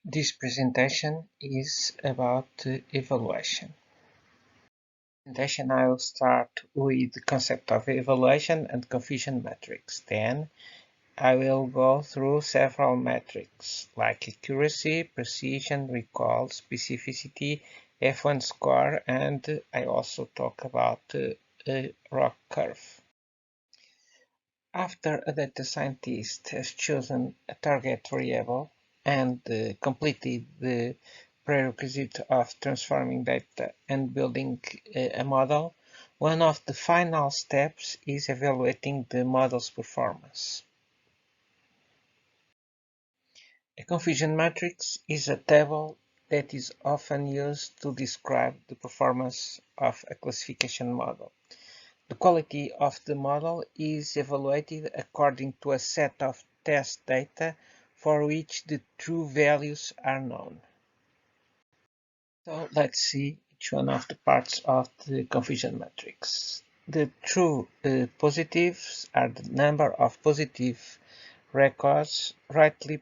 This presentation is about evaluation. I will start with the concept of evaluation and confusion metrics. Then I will go through several metrics like accuracy, precision, recall, specificity, F1 score, and I also talk about a ROC curve. After a data scientist has chosen a target variable and completed the prerequisite of transforming data and building a model, one of the final steps is evaluating the model's performance. A confusion matrix is a table that is often used to describe the performance of a classification model. The quality of the model is evaluated according to a set of test data for which the true values are known. So let's see each one of the parts of the confusion matrix. The true positives are the number of positive records rightly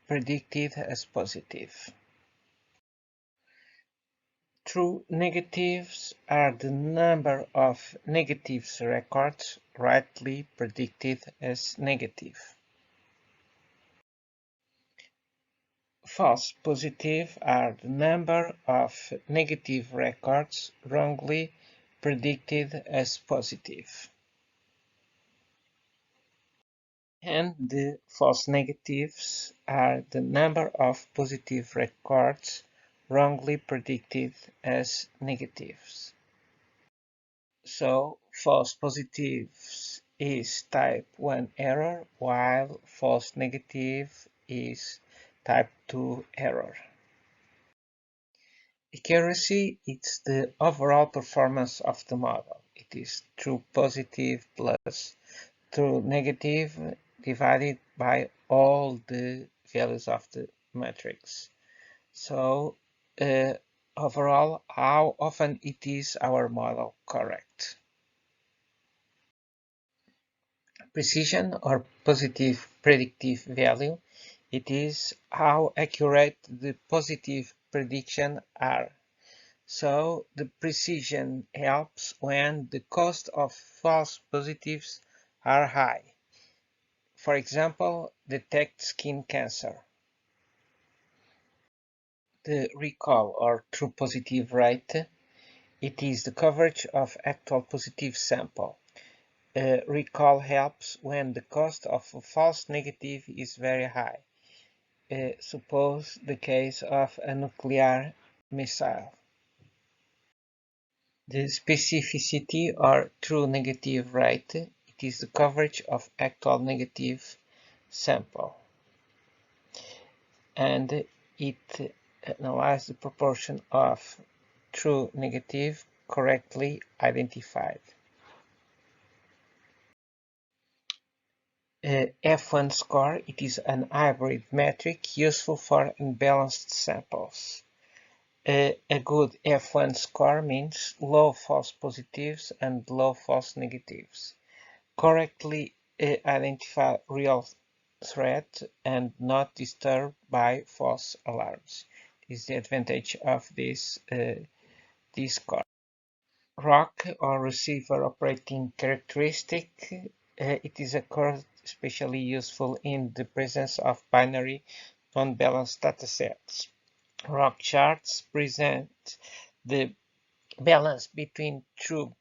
predicted as positive. True negatives are the number of negatives records rightly predicted as negative. False positive are the number of negative records wrongly predicted as positive. And the false negatives are the number of positive records wrongly predicted as negatives. So false positives is type 1 error, while false negative is type 2 error. Accuracy is the overall performance of the model. It is true positive plus true negative divided by all the values of the matrix. So overall, how often it is our model correct? Precision or positive predictive value. It is how accurate the positive prediction are. So the precision helps when the cost of false positives are high. For example, detect skin cancer. The recall or true positive rate, it is the coverage of actual positive sample. Recall helps when the cost of a false negative is very high. Suppose the case of a nuclear missile. The specificity or true negative rate, it is the coverage of actual negative sample. And it analyzes the proportion of true negative correctly identified. F1 score, it is an hybrid metric useful for unbalanced samples. A good F1 score means low false positives and low false negatives. Correctly identify real threat and not disturbed by false alarms. This is the advantage of this score. ROC or receiver operating characteristic. It is a curve especially useful in the presence of binary non-balanced datasets. ROC charts present the balance between true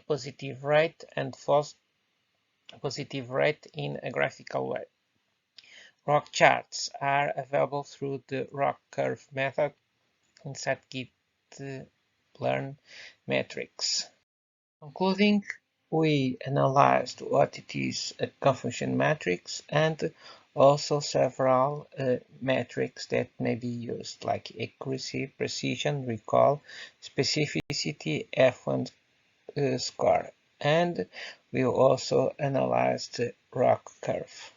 positive rate and false positive rate in a graphical way. ROC charts are available through the ROC curve method inside Git-learn metrics. Concluding, we analyzed what it is a confusion matrix and also several metrics that may be used like accuracy, precision, recall, specificity, F1 score, and we also analyzed the ROC curve.